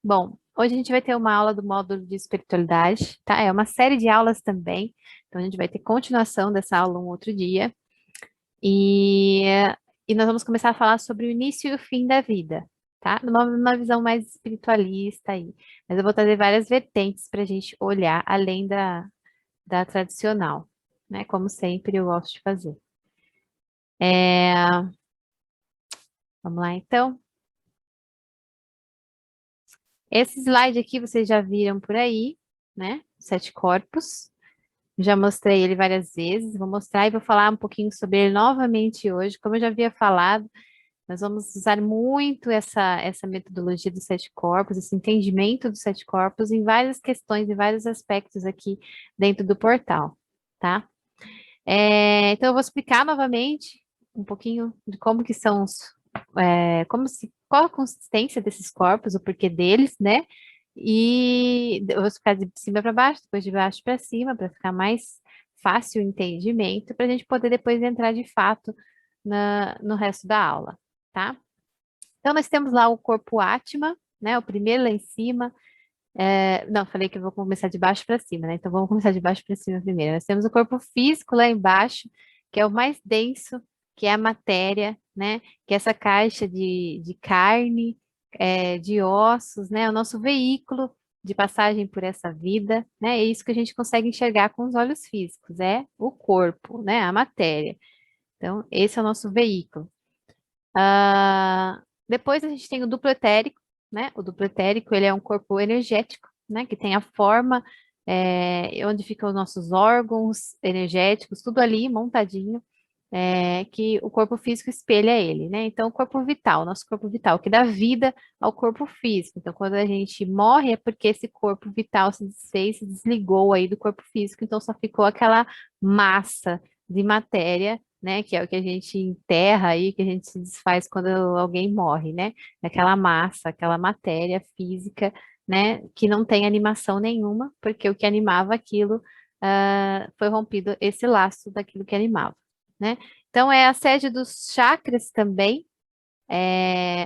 Bom, hoje a gente vai ter uma aula do módulo de espiritualidade, tá? É uma série de aulas também, então a gente vai ter continuação dessa aula um outro dia. E, e nós vamos começar a falar sobre o início e o fim da vida, tá? Numa visão mais espiritualista aí. Mas eu vou trazer várias vertentes para a gente olhar além da tradicional, né? Como sempre eu gosto de fazer. É, vamos lá, então. Esse slide aqui vocês já viram por aí, né? Sete corpos. Já mostrei ele várias vezes, vou mostrar e vou falar um pouquinho sobre ele novamente hoje. Como eu já havia falado, nós vamos usar muito essa metodologia dos sete corpos, esse entendimento dos sete corpos em várias questões, em vários aspectos aqui dentro do portal, tá? Então, eu vou explicar novamente um pouquinho de como que são qual a consistência desses corpos, o porquê deles, né? E eu vou explicar de cima para baixo, depois de baixo para cima, para ficar mais fácil o entendimento, para a gente poder depois entrar de fato no resto da aula, tá? Então, nós temos lá o corpo Atma, né? O primeiro lá em cima, não, falei que eu vou começar de baixo para cima, né? Então vamos começar de baixo para cima primeiro. Nós temos o corpo físico lá embaixo, que é o mais denso, que é a matéria, né? Que é essa caixa de carne, de ossos, né? O nosso veículo de passagem por essa vida, né? É isso que a gente consegue enxergar com os olhos físicos, é o corpo, né? A matéria. Então, esse é o nosso veículo. Depois a gente tem o duplo etérico, né? O duplo etérico, ele é um corpo energético, né? Que tem a forma, onde ficam os nossos órgãos energéticos, tudo ali montadinho, que o corpo físico espelha ele, né? Então, o corpo vital, nosso corpo vital, que dá vida ao corpo físico. Então, quando a gente morre, é porque esse corpo vital se desfez, se desligou aí do corpo físico, então só ficou aquela massa de matéria, né? Que é o que a gente enterra aí, que a gente se desfaz quando alguém morre, né? Aquela massa, aquela matéria física, né? Que não tem animação nenhuma, porque o que animava aquilo, foi rompido esse laço daquilo que animava, né? Então, é a sede dos chakras também.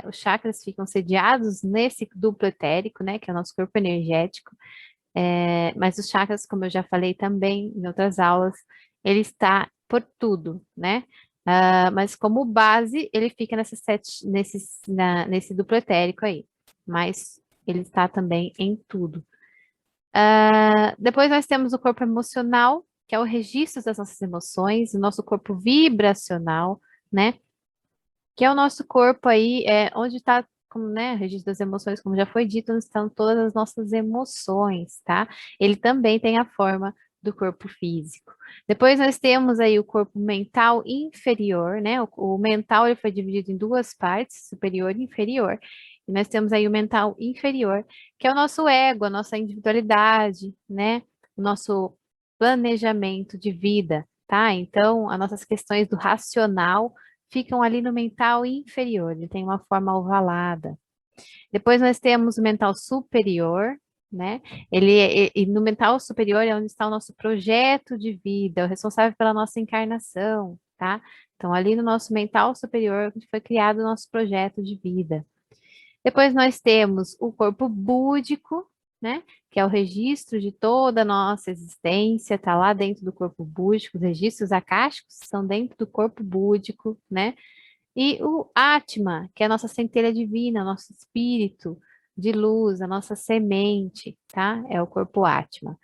Os chakras ficam sediados nesse duplo etérico, né? Que é o nosso corpo energético. Mas os chakras, como eu já falei também em outras aulas, ele está por tudo, né? Mas como base, ele fica nesse duplo etérico aí. Mas ele está também em tudo. Depois nós temos o corpo emocional, que é o registro das nossas emoções, o nosso corpo vibracional, né? Que é o nosso corpo aí, onde está, como, né, o registro das emoções, como já foi dito, onde estão todas as nossas emoções, tá? Ele também tem a forma do corpo físico. Depois nós temos aí o corpo mental inferior, né? O mental ele foi dividido em duas partes, superior e inferior. E nós temos aí o mental inferior, que é o nosso ego, a nossa individualidade, né? O nosso planejamento de vida, tá? Então, as nossas questões do racional ficam ali no mental inferior, ele tem uma forma ovalada. Depois nós temos o mental superior, né? E no mental superior é onde está o nosso projeto de vida, é o responsável pela nossa encarnação, tá? Então, ali no nosso mental superior foi criado o nosso projeto de vida. Depois nós temos o corpo búdico, né? Que é o registro de toda a nossa existência, está lá dentro do corpo búdico, os registros akáshicos são dentro do corpo búdico, né? E o Atma, que é a nossa centelha divina, nosso espírito de luz, a nossa semente, tá? É o corpo Atma.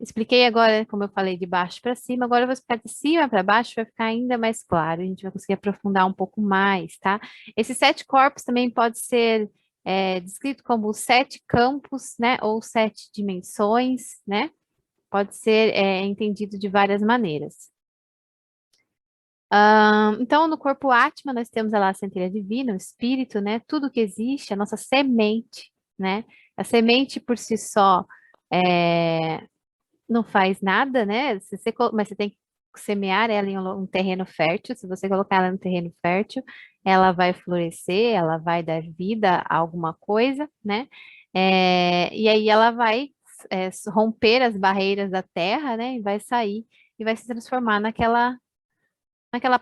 Expliquei agora, como eu falei, de baixo para cima, agora eu vou explicar de cima para baixo, vai ficar ainda mais claro, a gente vai conseguir aprofundar um pouco mais, tá? Esses sete corpos também pode ser descrito como sete campos, né? Ou sete dimensões, né? Pode ser entendido de várias maneiras. Então, no corpo Atma, nós temos lá a centelha divina, o espírito, né? Tudo que existe, a nossa semente, né? A semente por si só não faz nada, né? Mas você tem que semear ela em um terreno fértil. Se você colocar ela no terreno fértil, ela vai florescer, ela vai dar vida a alguma coisa, né? E aí ela vai romper as barreiras da terra, né? E vai sair e vai se transformar naquela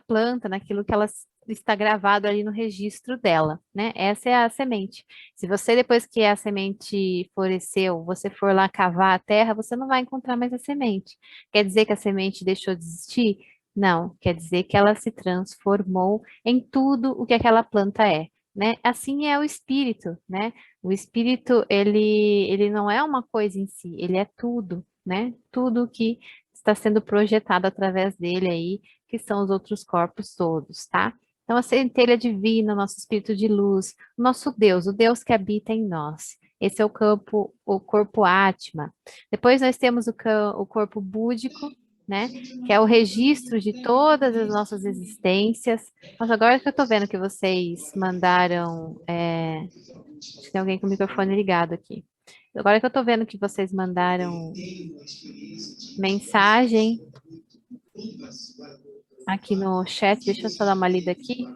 planta, naquilo que ela está gravado ali no registro dela, né? Essa é a semente. Se você, depois que a semente floresceu, você for lá cavar a terra, você não vai encontrar mais a semente. Quer dizer que a semente deixou de existir? Não, quer dizer que ela se transformou em tudo o que aquela planta é, né? Assim é o espírito, né? O espírito, ele não é uma coisa em si, ele é tudo, né? Tudo que está sendo projetado através dele aí, que são os outros corpos todos, tá? Então, a centelha divina, o nosso espírito de luz, o nosso Deus, o Deus que habita em nós. Esse é o corpo Atma. Depois nós temos o corpo búdico, né? Que é o registro de todas as nossas existências. Mas agora que eu tô vendo que vocês mandaram, acho que tem alguém com o microfone ligado aqui. Agora que eu tô vendo que vocês mandaram mensagem aqui no chat, deixa eu só dar uma lida aqui.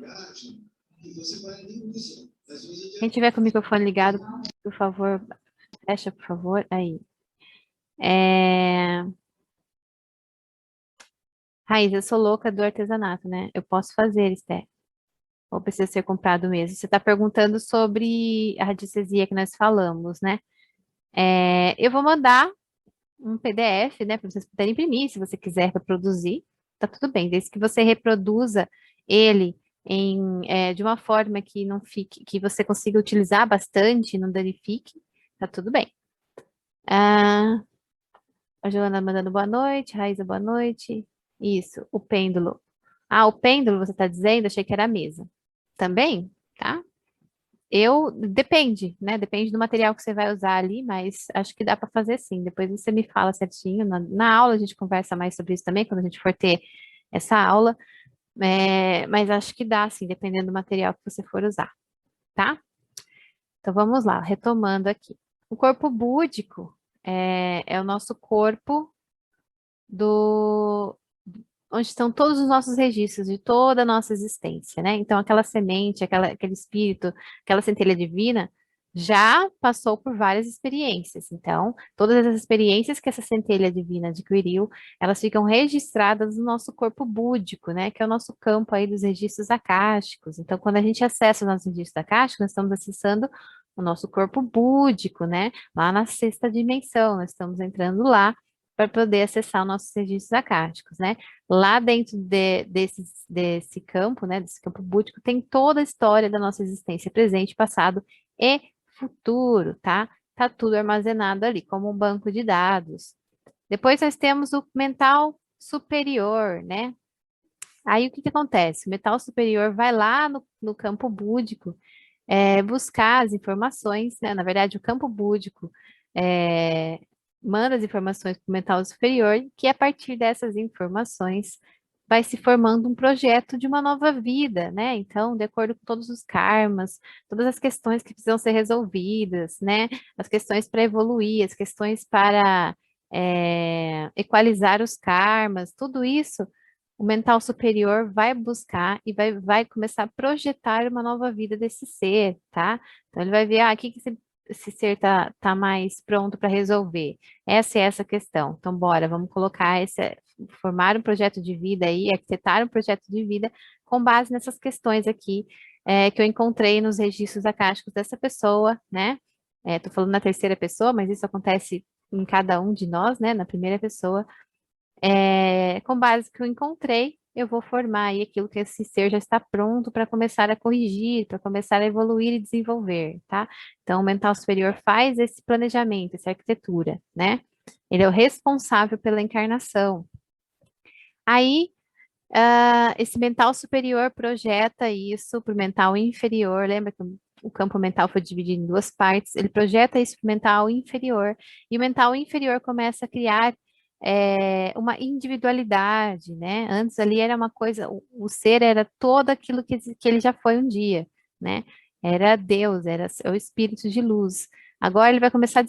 Quem tiver com o microfone ligado, por favor, fecha, por favor. Aí. É... Raiz, eu sou louca do artesanato, né? Eu posso fazer, Esté. Ou precisa ser comprado mesmo? Você está perguntando sobre a radiestesia que nós falamos, né? Eu vou mandar um PDF, né, para vocês poderem imprimir, se você quiser reproduzir, tá tudo bem, desde que você reproduza ele de uma forma que não fique, que você consiga utilizar bastante, não danifique, tá tudo bem. Ah, a Joana mandando boa noite, Raíza, boa noite. Isso, o pêndulo. Ah, o pêndulo, você está dizendo? Achei que era a mesa. Também, tá? Depende, né? Depende do material que você vai usar ali, mas acho que dá para fazer sim. Depois você me fala certinho. Na aula a gente conversa mais sobre isso também, quando a gente for ter essa aula. Mas acho que dá, sim, dependendo do material que você for usar, tá? Então vamos lá, retomando aqui. O corpo búdico é o nosso corpo do onde estão todos os nossos registros de toda a nossa existência, né? Então, aquela semente, aquele espírito, aquela centelha divina já passou por várias experiências. Então, todas as experiências que essa centelha divina adquiriu, elas ficam registradas no nosso corpo búdico, né? Que é o nosso campo aí dos registros acásticos. Então, quando a gente acessa os nossos registros acásticos, nós estamos acessando o nosso corpo búdico, né? Lá na sexta dimensão, nós estamos entrando lá para poder acessar os nossos registros acásticos, né? Lá dentro desse campo, né, desse campo búdico, tem toda a história da nossa existência, presente, passado e futuro, tá? Tá tudo armazenado ali, como um banco de dados. Depois nós temos o mental superior, né? Aí o que que acontece? O mental superior vai lá no campo búdico buscar as informações, né? Na verdade, o campo búdico é, manda as informações para o mental superior, que a partir dessas informações vai se formando um projeto de uma nova vida, né? Então, de acordo com todos os karmas, todas as questões que precisam ser resolvidas, né? As questões para evoluir, as questões para equalizar os karmas, tudo isso o mental superior vai buscar e vai começar a projetar uma nova vida desse ser, tá? Então ele vai ver, o que que esse ser tá mais pronto para resolver. Essa é essa questão. Então, bora, vamos colocar formar um projeto de vida aí, arquitetar um projeto de vida com base nessas questões aqui, que eu encontrei nos registros acásticos dessa pessoa, né? Tô falando na terceira pessoa, mas isso acontece em cada um de nós, né? Na primeira pessoa. Com base que eu encontrei, eu vou formar aí aquilo que esse ser já está pronto para começar a corrigir, para começar a evoluir e desenvolver, tá? Então, o mental superior faz esse planejamento, essa arquitetura, né? Ele é o responsável pela encarnação. Aí, esse mental superior projeta isso para o mental inferior. Lembra que o campo mental foi dividido em duas partes? Ele projeta isso para o mental inferior. E o mental inferior começa a criar uma individualidade, né? Antes ali era uma coisa, o ser era todo aquilo que ele já foi um dia, né? Era Deus, era o espírito de luz. Agora ele vai começar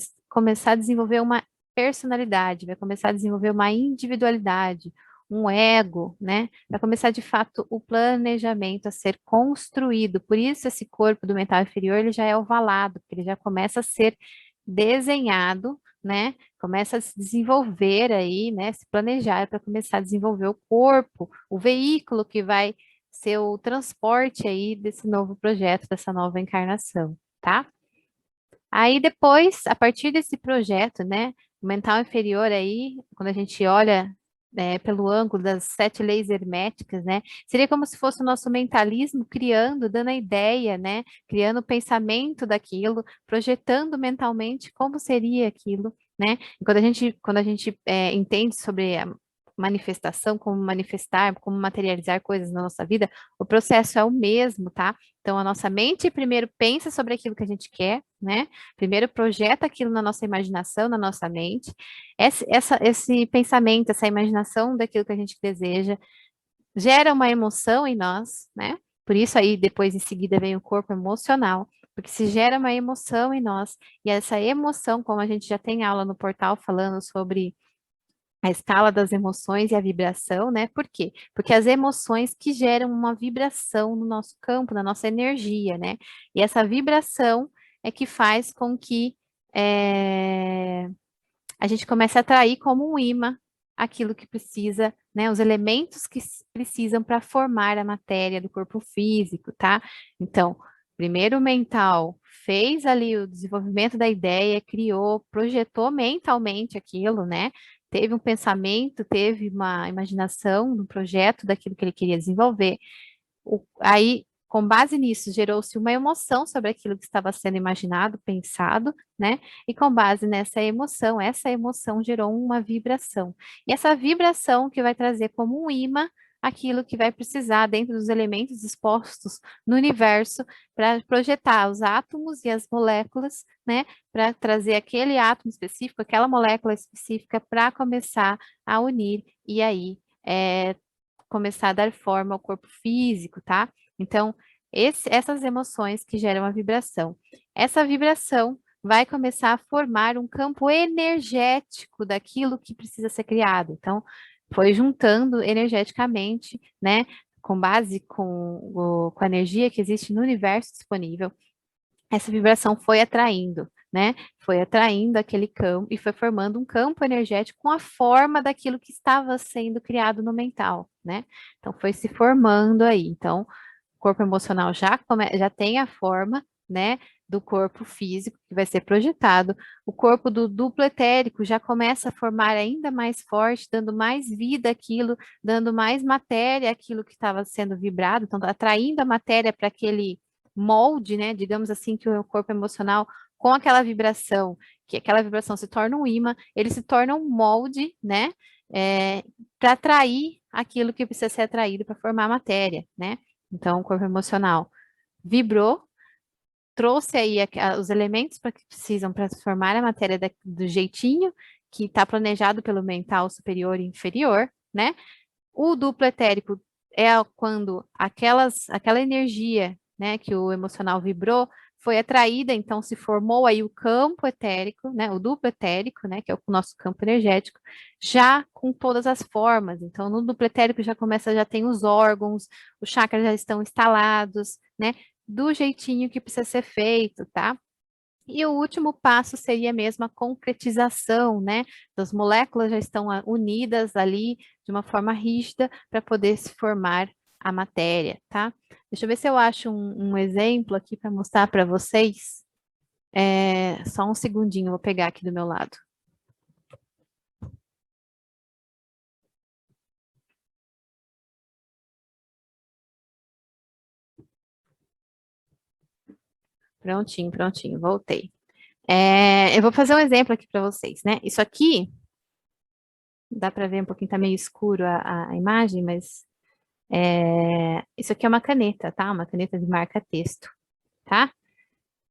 a desenvolver uma personalidade, vai começar a desenvolver uma individualidade, um ego, né? Vai começar de fato o planejamento a ser construído. Por isso esse corpo do mental inferior ele já é ovalado, porque ele já começa a ser desenhado, né? Começa a se desenvolver aí, né? Se planejar para começar a desenvolver o corpo, o veículo que vai ser o transporte aí desse novo projeto, dessa nova encarnação, tá? Aí depois, a partir desse projeto, né, o mental inferior aí, quando a gente olha pelo ângulo das 7 leis herméticas, né, seria como se fosse o nosso mentalismo criando, dando a ideia, né, criando o pensamento daquilo, projetando mentalmente como seria aquilo, né? E quando a gente entende sobre a manifestação, como manifestar, como materializar coisas na nossa vida, o processo é o mesmo, tá? Então, a nossa mente primeiro pensa sobre aquilo que a gente quer, né? Primeiro projeta aquilo na nossa imaginação, na nossa mente. Esse pensamento, essa imaginação daquilo que a gente deseja, gera uma emoção em nós, né? Por isso aí, depois em seguida vem o corpo emocional, porque se gera uma emoção em nós, e essa emoção, como a gente já tem aula no portal falando sobre a escala das emoções e a vibração, né? Por quê? Porque as emoções que geram uma vibração no nosso campo, na nossa energia, né? E essa vibração é que faz com que a gente comece a atrair como um imã aquilo que precisa, né? Os elementos que precisam para formar a matéria do corpo físico, tá? Então, primeiro o mental fez ali o desenvolvimento da ideia, criou, projetou mentalmente aquilo, né? Teve um pensamento, teve uma imaginação no projeto daquilo que ele queria desenvolver. Aí, com base nisso, gerou-se uma emoção sobre aquilo que estava sendo imaginado, pensado, né? E com base nessa emoção, essa emoção gerou uma vibração. E essa vibração que vai trazer como um imã aquilo que vai precisar dentro dos elementos expostos no universo para projetar os átomos e as moléculas, né? Para trazer aquele átomo específico, aquela molécula específica para começar a unir e aí começar a dar forma ao corpo físico, tá? Então, essas emoções que geram a vibração. Essa vibração vai começar a formar um campo energético daquilo que precisa ser criado. Então, foi juntando energeticamente, né? Com base com a energia que existe no universo disponível, essa vibração foi atraindo, né? Foi atraindo aquele campo e foi formando um campo energético com a forma daquilo que estava sendo criado no mental, né? Então foi se formando aí. Então, o corpo emocional já tem a forma, né? Do corpo físico que vai ser projetado. O corpo do duplo etérico já começa a formar ainda mais forte, dando mais vida àquilo, dando mais matéria àquilo que estava sendo vibrado, então atraindo a matéria para aquele molde, né? Digamos assim, que o corpo emocional, com aquela vibração, que aquela vibração se torna um imã, ele se torna um molde, né? Para atrair aquilo que precisa ser atraído para formar a matéria, né? Então, o corpo emocional vibrou, trouxe aí os elementos para que precisam para formar a matéria do jeitinho que está planejado pelo mental superior e inferior, né? O duplo etérico é quando aquela energia, né, que o emocional vibrou, foi atraída, então se formou aí o campo etérico, né, o duplo etérico, né, que é o nosso campo energético, já com todas as formas. Então, no duplo etérico já tem os órgãos, os chakras já estão instalados, né, do jeitinho que precisa ser feito, tá? E o último passo seria mesmo a concretização, né? As moléculas já estão unidas ali de uma forma rígida para poder se formar a matéria, tá? Deixa eu ver se eu acho um exemplo aqui para mostrar para vocês. Só um segundinho, vou pegar aqui do meu lado. Prontinho, prontinho, voltei. Eu vou fazer um exemplo aqui para vocês, né? Isso aqui, dá para ver um pouquinho, tá meio escuro a imagem, mas isso aqui é uma caneta, tá? Uma caneta de marca-texto, tá?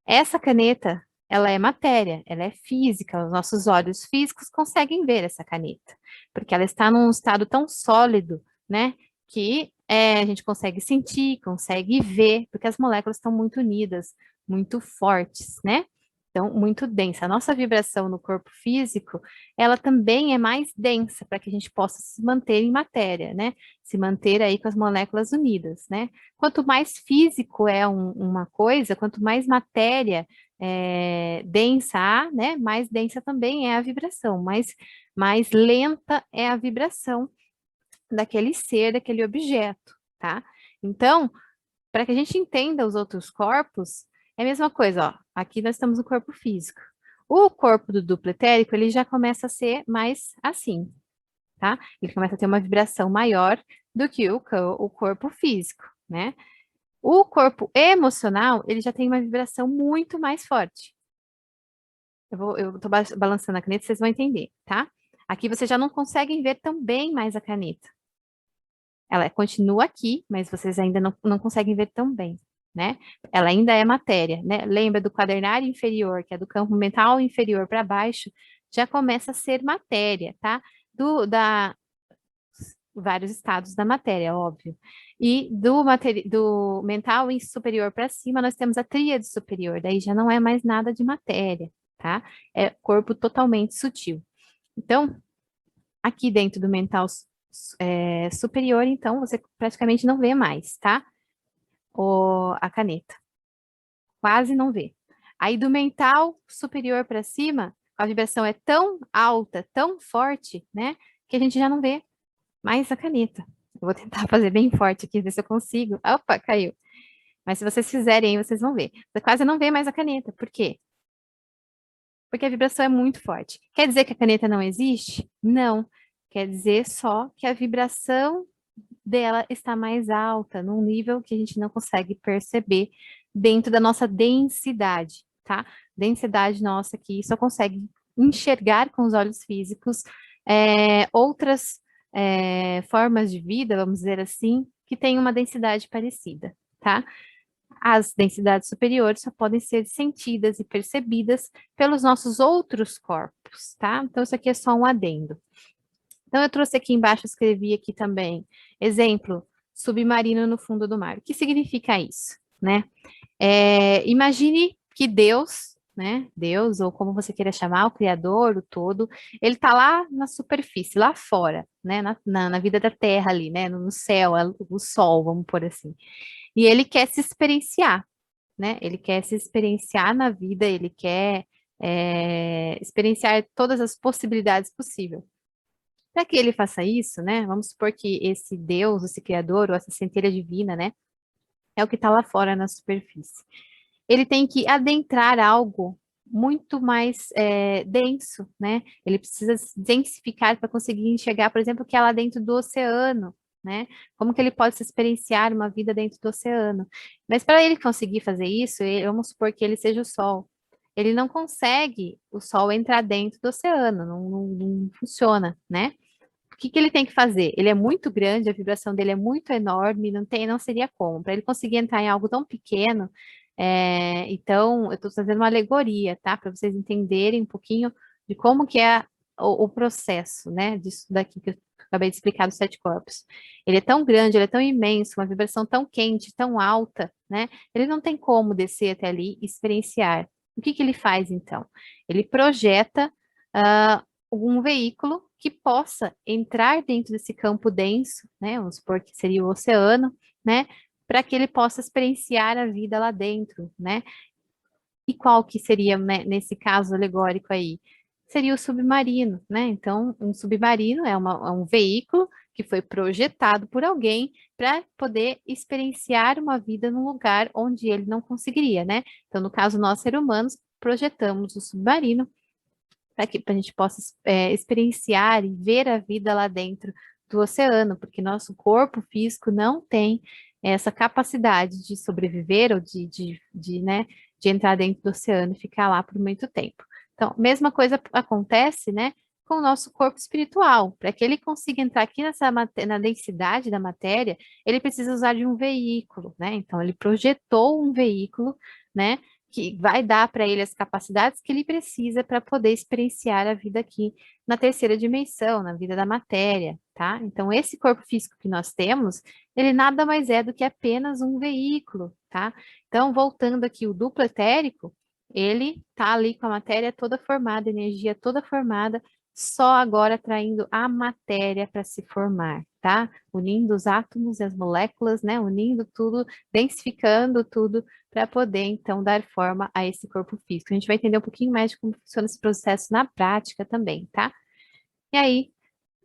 Essa caneta, ela é matéria, ela é física, os nossos olhos físicos conseguem ver essa caneta, porque ela está num estado tão sólido, né, que a gente consegue sentir, consegue ver, porque as moléculas estão muito unidas, muito fortes, né? Então, muito densa. A nossa vibração no corpo físico, ela também é mais densa para que a gente possa se manter em matéria, né? Se manter aí com as moléculas unidas, né? Quanto mais físico é uma coisa, quanto mais matéria densa há, né? Mais densa também é a vibração, mais lenta é a vibração daquele ser, daquele objeto, tá? Então, para que a gente entenda os outros corpos, é a mesma coisa, ó. Aqui nós temos o corpo físico. O corpo do duplo etérico, ele já começa a ser mais assim, tá? Ele começa a ter uma vibração maior do que o corpo físico, né? O corpo emocional, ele já tem uma vibração muito mais forte. Eu tô balançando a caneta, vocês vão entender, tá? Aqui vocês já não conseguem ver tão bem mais a caneta. Ela continua aqui, mas vocês ainda não conseguem ver tão bem, né? Ela ainda é matéria, né? Lembra do quaternário inferior, que é do campo mental inferior para baixo, já começa a ser matéria, tá? Vários estados da matéria, óbvio. E do mental em superior para cima, nós temos a tríade superior, daí já não é mais nada de matéria, tá? É corpo totalmente sutil. Então, aqui dentro do mental superior, então, você praticamente não vê mais, tá? A caneta. Quase não vê. Aí do mental superior para cima, a vibração é tão alta, tão forte, né? Que a gente já não vê mais a caneta. Eu vou tentar fazer bem forte aqui, ver se eu consigo. Opa, caiu. Mas se vocês fizerem aí, vocês vão ver. Você quase não vê mais a caneta. Por quê? Porque a vibração é muito forte. Quer dizer que a caneta não existe? Não. Quer dizer só que a vibração dela está mais alta, num nível que a gente não consegue perceber dentro da nossa densidade, tá? Densidade nossa que só consegue enxergar com os olhos físicos outras formas de vida, vamos dizer assim, que têm uma densidade parecida, tá? As densidades superiores só podem ser sentidas e percebidas pelos nossos outros corpos, tá? Então, isso aqui é só um adendo. Então, eu trouxe aqui embaixo, escrevi aqui também, exemplo, submarino no fundo do mar. O que significa isso, né? Imagine que Deus, né? Deus, ou como você queira chamar, o Criador, o todo, ele está lá na superfície, lá fora, né? Na vida da Terra ali, né? No céu, o sol, vamos por assim. E ele quer se experienciar, né? Ele quer se experienciar na vida, ele quer experienciar todas as possibilidades possíveis. Para que ele faça isso, né? Vamos supor que esse Deus, esse Criador, ou essa centelha divina, né? É o que está lá fora na superfície. Ele tem que adentrar algo muito mais denso, né? Ele precisa se densificar para conseguir enxergar, por exemplo, o que é lá dentro do oceano, né? Como que ele pode se experienciar uma vida dentro do oceano? Mas para ele conseguir fazer isso, vamos supor que ele seja o Sol. Ele não consegue o Sol entrar dentro do oceano, não funciona, né? O que que ele tem que fazer? Ele é muito grande, a vibração dele é muito enorme, não seria como. Para ele conseguir entrar em algo tão pequeno, então eu estou fazendo uma alegoria, tá? Para vocês entenderem um pouquinho de como que é o processo, né? Disso daqui que eu acabei de explicar dos sete corpos. Ele é tão grande, ele é tão imenso, uma vibração tão quente, tão alta, né? Ele não tem como descer até ali e experienciar. O que que ele faz então? Ele projeta um veículo que possa entrar dentro desse campo denso, né? Vamos supor que seria o oceano, né? Para que ele possa experienciar a vida lá dentro, né? E qual que seria, né, nesse caso alegórico aí? Seria o submarino, né? Então, um submarino é um veículo que foi projetado por alguém para poder experienciar uma vida num lugar onde ele não conseguiria, né? Então, no caso, nós, seres humanos, projetamos o submarino para que a gente possa experienciar e ver a vida lá dentro do oceano, porque nosso corpo físico não tem essa capacidade de sobreviver ou né, de entrar dentro do oceano e ficar lá por muito tempo. Então, mesma coisa acontece, né, com o nosso corpo espiritual. Para que ele consiga entrar aqui na densidade da matéria, ele precisa usar de um veículo, né? Então, ele projetou um veículo, né, que vai dar para ele as capacidades que ele precisa para poder experienciar a vida aqui na terceira dimensão, na vida da matéria, tá? Então, esse corpo físico que nós temos, ele nada mais é do que apenas um veículo, tá? Então, voltando aqui, o duplo etérico, ele tá ali com a matéria toda formada, energia toda formada, só agora atraindo a matéria para se formar, tá? Unindo os átomos e as moléculas, né? Unindo tudo, densificando tudo para poder, então, dar forma a esse corpo físico. A gente vai entender um pouquinho mais de como funciona esse processo na prática também, tá? E aí,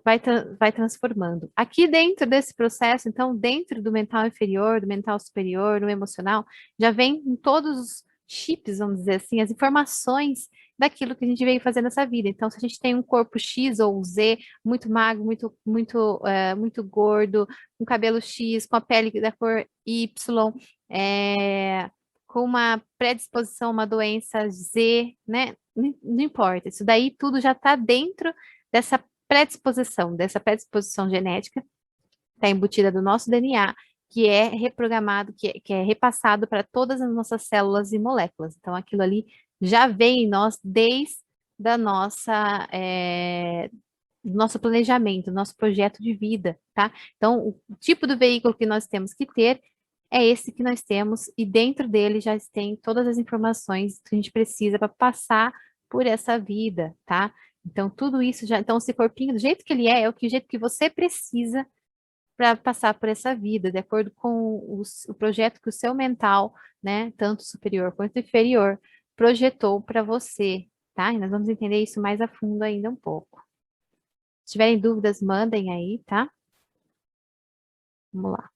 vai transformando. Aqui dentro desse processo, então, dentro do mental inferior, do mental superior, do emocional, já vem com todos os chips, vamos dizer assim, as informações daquilo que a gente veio fazer nessa vida. Então, se a gente tem um corpo X ou Z, muito magro, muito gordo, com cabelo X, com a pele da cor Y, é, com uma predisposição a uma doença Z, né? Não importa, isso daí tudo já está dentro dessa dessa predisposição genética, está embutida do nosso DNA, que é reprogramado, que é repassado para todas as nossas células e moléculas. Então, aquilo ali já vem em nós desde da nossa, do nosso planejamento, do nosso projeto de vida, tá? Então, o tipo do veículo que nós temos que ter é esse que nós temos, e dentro dele já tem todas as informações que a gente precisa para passar por essa vida, tá? Então, tudo isso já. Então, esse corpinho, do jeito que ele é o jeito que você precisa para passar por essa vida, de acordo com o projeto que o seu mental, né, tanto superior quanto inferior, projetou para você, tá? E nós vamos entender isso mais a fundo ainda um pouco. Se tiverem dúvidas, mandem aí, tá? Vamos lá.